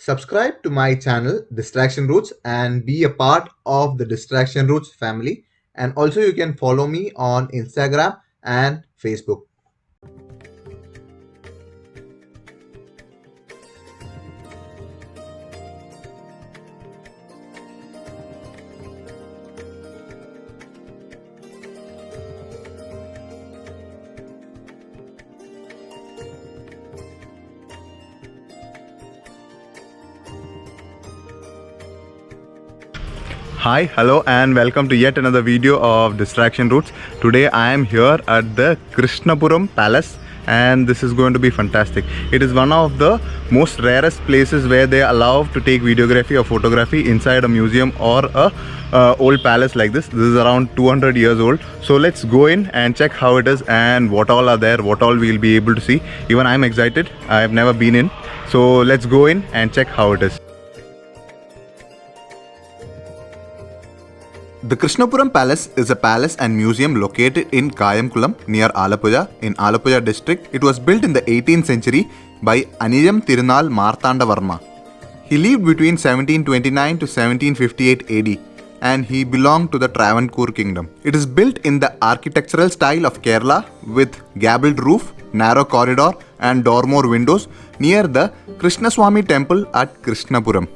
Subscribe to my channel Distraction Roots and be a part of the Distraction Roots family. And also, you can follow me on Instagram and Facebook. Hi, hello, and welcome to yet another video of Distraction Roots. Today I am here at the Krishnapuram Palace, and this is going to be fantastic. It is one of the most rarest places where they allow to take videography or photography inside a museum or a old palace like this. This is around 200 years old. So let's go in and check how it is and what all are there, what all we'll be able to see. Even I'm excited. I have never been in. So let's go in and check how it is. The Krishnapuram Palace is a palace and museum located in Kayamkulam near Alappuzha in Alappuzha district. It was built in the 18th century by Aniyam Tirunal Marthandavarma. He lived between 1729 to 1758 AD and he belonged to the Travancore kingdom. It is built in the architectural style of Kerala with gabled roof, narrow corridor and dormer windows near the Krishnaswamy temple at Krishnapuram.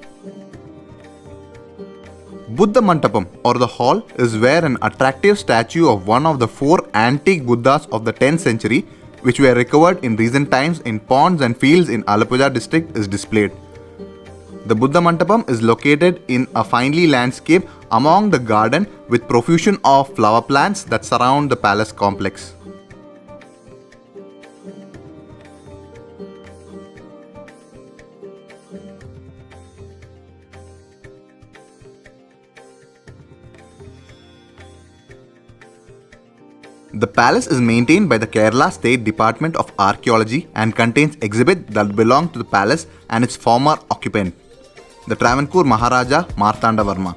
Buddha Mantapam or the hall is where an attractive statue of one of the four antique Buddhas of the 10th century, which were recovered in recent times in ponds and fields in Alappuzha district, is displayed. The Buddha Mantapam is located in a finely landscape among the garden with profusion of flower plants that surround the palace complex. The palace is maintained by the Kerala State Department of Archaeology and contains exhibits that belong to the palace and its former occupant, the Travancore Maharaja Marthandavarma.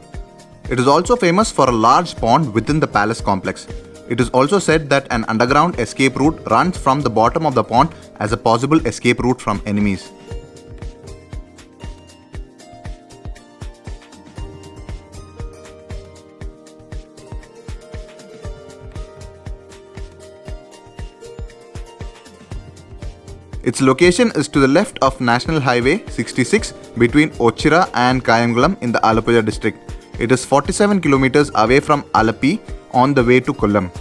It is also famous for a large pond within the palace complex. It is also said that an underground escape route runs from the bottom of the pond as a possible escape route from enemies. Its location is to the left of National Highway 66 between Ochira and Kayamkulam in the Alappuzha district. It is 47 kilometers away from Alappi on the way to Kollam.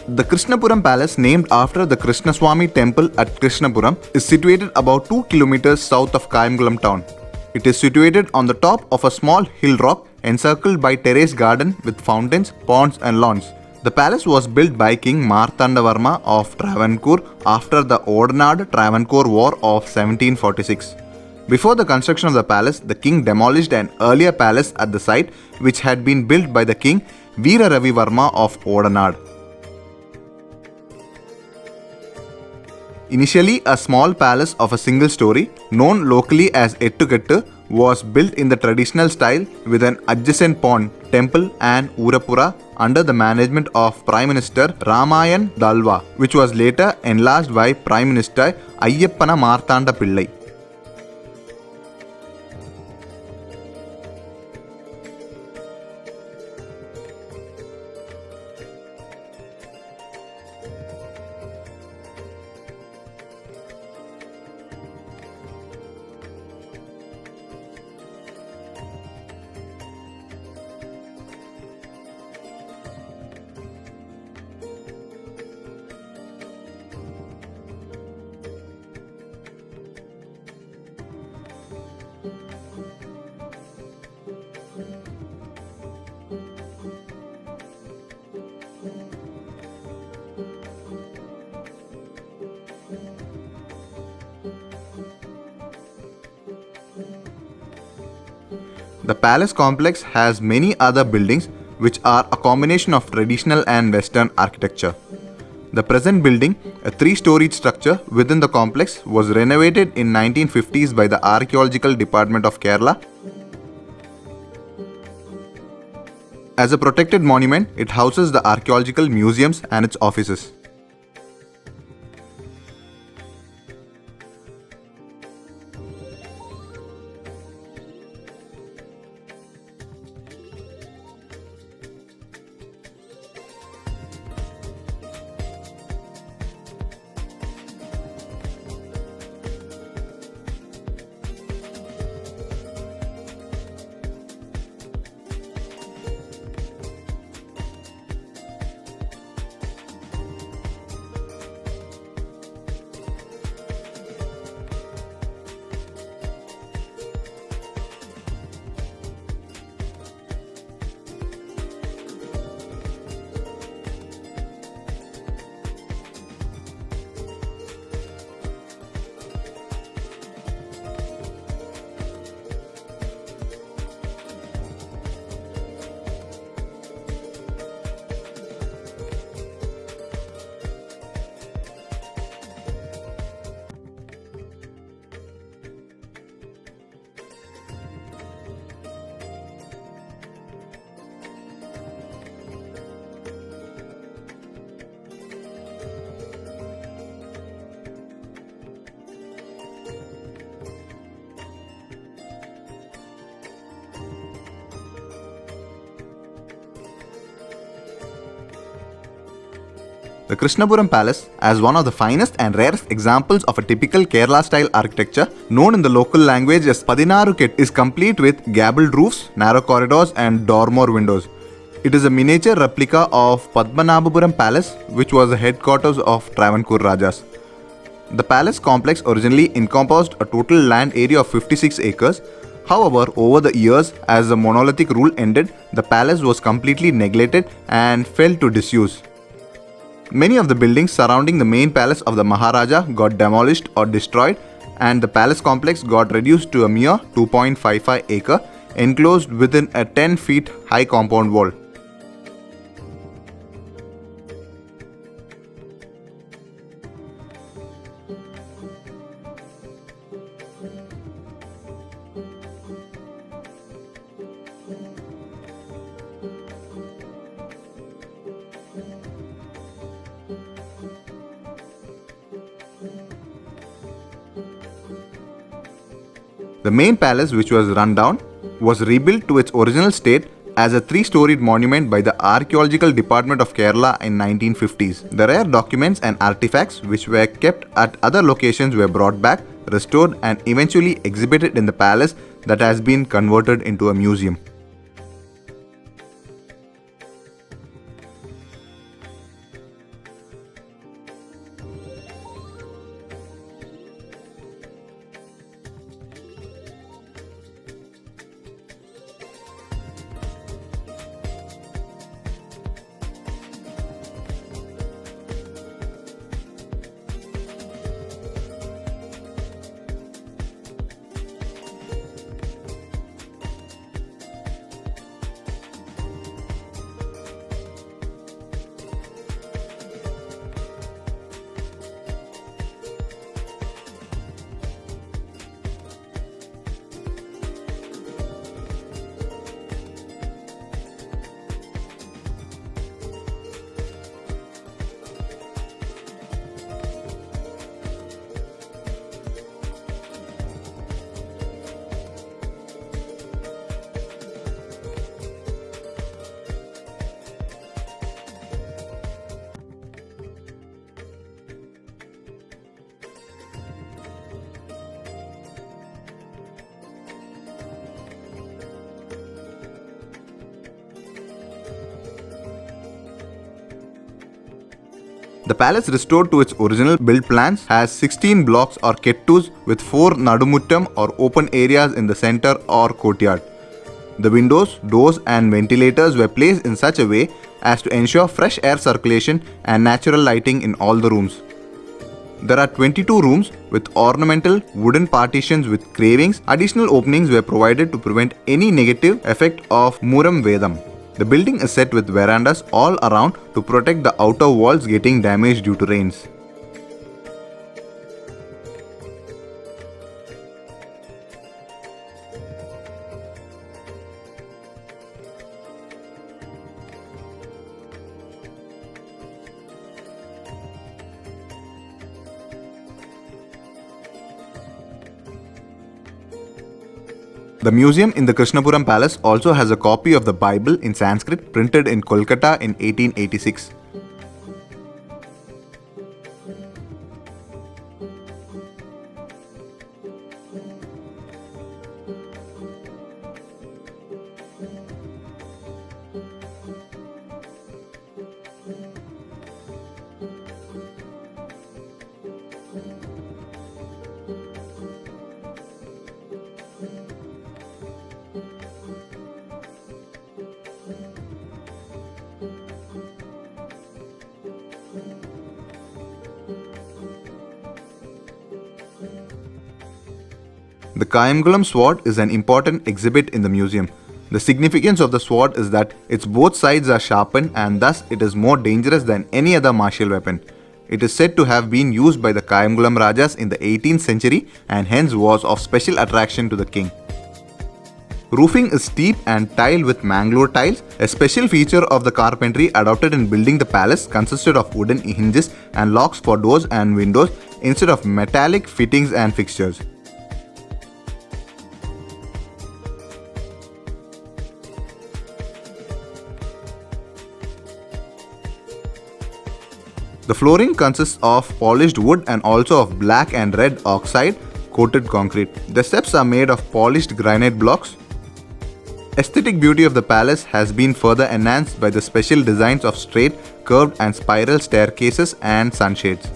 The Krishnapuram Palace, named after the Krishnaswamy temple at Krishnapuram, is situated about 2 kilometers south of Kayamkulam town. It is situated on the top of a small hill rock encircled by terrace garden with fountains, ponds and lawns. The palace was built by King Marthandavarma of Travancore after the Odanad-Travancore War of 1746. Before the construction of the palace, the king demolished an earlier palace at the site which had been built by the king Veera Ravi Varma of Odanad. Initially a small palace of a single story, known locally as Ettukettu, was built in the traditional style with an adjacent pond, temple and Urapura under the management of Prime Minister Ramayan Dalva, which was later enlarged by Prime Minister Ayyappana Marthanda Pillai. The palace complex has many other buildings which are a combination of traditional and western architecture. The present building, a 3-storied structure within the complex, was renovated in 1950s by the Archaeological Department of Kerala. As a protected monument, it houses the archaeological museums and its offices. The Krishnapuram Palace, as one of the finest and rarest examples of a typical Kerala style architecture, known in the local language as Padinarukket, is complete with gabled roofs, narrow corridors, and dormer windows. It is a miniature replica of Padmanabhapuram Palace, which was the headquarters of Travancore Rajas. The palace complex originally encompassed a total land area of 56 acres. However, over the years, as the monolithic rule ended, the palace was completely neglected and fell to disuse. Many of the buildings surrounding the main palace of the Maharaja got demolished or destroyed, and the palace complex got reduced to a mere 2.55 acre, enclosed within a 10 feet high compound wall. The main palace, which was run down, was rebuilt to its original state as a three-storied monument by the Archaeological Department of Kerala in 1950s. The rare documents and artifacts which were kept at other locations were brought back, restored, and eventually exhibited in the palace that has been converted into a museum. The palace, restored to its original build plans, has 16 blocks or kettus with 4 nadumuttam or open areas in the center or courtyard. The windows, doors and ventilators were placed in such a way as to ensure fresh air circulation and natural lighting in all the rooms. There are 22 rooms with ornamental wooden partitions with carvings. Additional openings were provided to prevent any negative effect of Muram Vedam. The building is set with verandas all around to protect the outer walls getting damaged due to rains. The museum in the Krishnapuram Palace also has a copy of the Bible in Sanskrit printed in Kolkata in 1886. The Kayamkulam sword is an important exhibit in the museum. The significance of the sword is that its both sides are sharpened and thus it is more dangerous than any other martial weapon. It is said to have been used by the Kayamkulam Rajas in the 18th century and hence was of special attraction to the king. Roofing is steep and tiled with Mangalore tiles. A special feature of the carpentry adopted in building the palace consisted of wooden hinges and locks for doors and windows instead of metallic fittings and fixtures. The flooring consists of polished wood and also of black and red oxide coated concrete. The steps are made of polished granite blocks. Aesthetic beauty of the palace has been further enhanced by the special designs of straight, curved and spiral staircases and sunshades.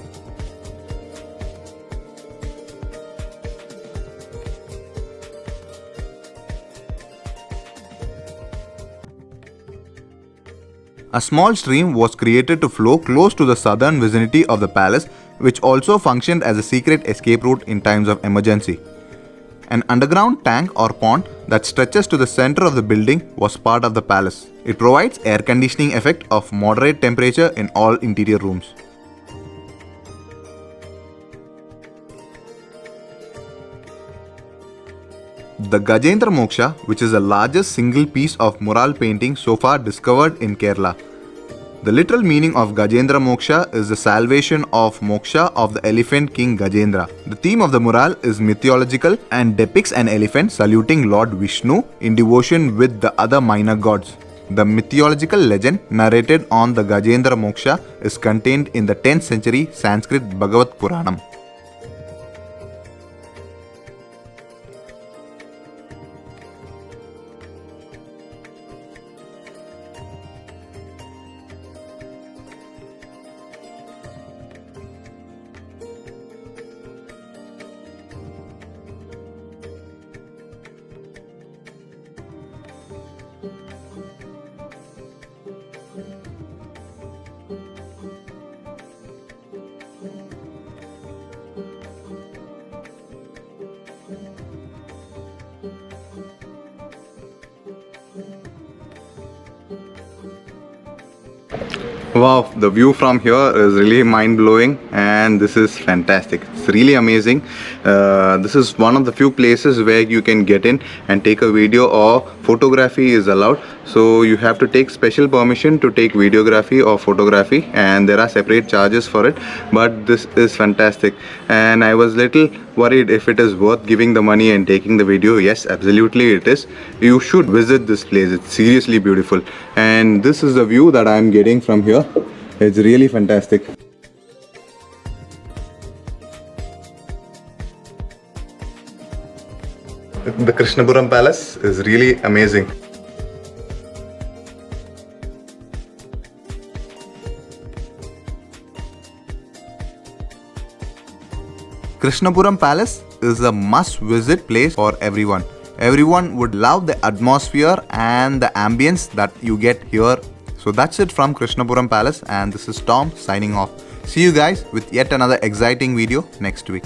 A small stream was created to flow close to the southern vicinity of the palace, which also functioned as a secret escape route in times of emergency. An underground tank or pond that stretches to the center of the building was part of the palace. It provides air conditioning effect of moderate temperature in all interior rooms. The Gajendra Moksha, which is the largest single piece of mural painting so far discovered in Kerala. The literal meaning of Gajendra Moksha is the salvation of moksha of the elephant king Gajendra. The theme of the mural is mythological and depicts an elephant saluting Lord Vishnu in devotion with the other minor gods. The mythological legend narrated on the Gajendra Moksha is contained in the 10th century Sanskrit Bhagavat Puranam. Wow, the view from here is really mind-blowing and this is fantastic. It's really amazing. This is one of the few places where you can get in and take a video or photography is allowed. So you have to take special permission to take videography or photography and there are separate charges for it. But this is fantastic and I was little worried if it is worth giving the money and taking the video. Yes, absolutely it is. You should visit this place. It's seriously beautiful and this is the view that I am getting from here. It's really fantastic. The Krishnapuram Palace is really amazing. Krishnapuram Palace is a must-visit place for everyone. Everyone would love the atmosphere and the ambience that you get here. So that's it from Krishnapuram Palace and this is Tom signing off. See you guys with yet another exciting video next week.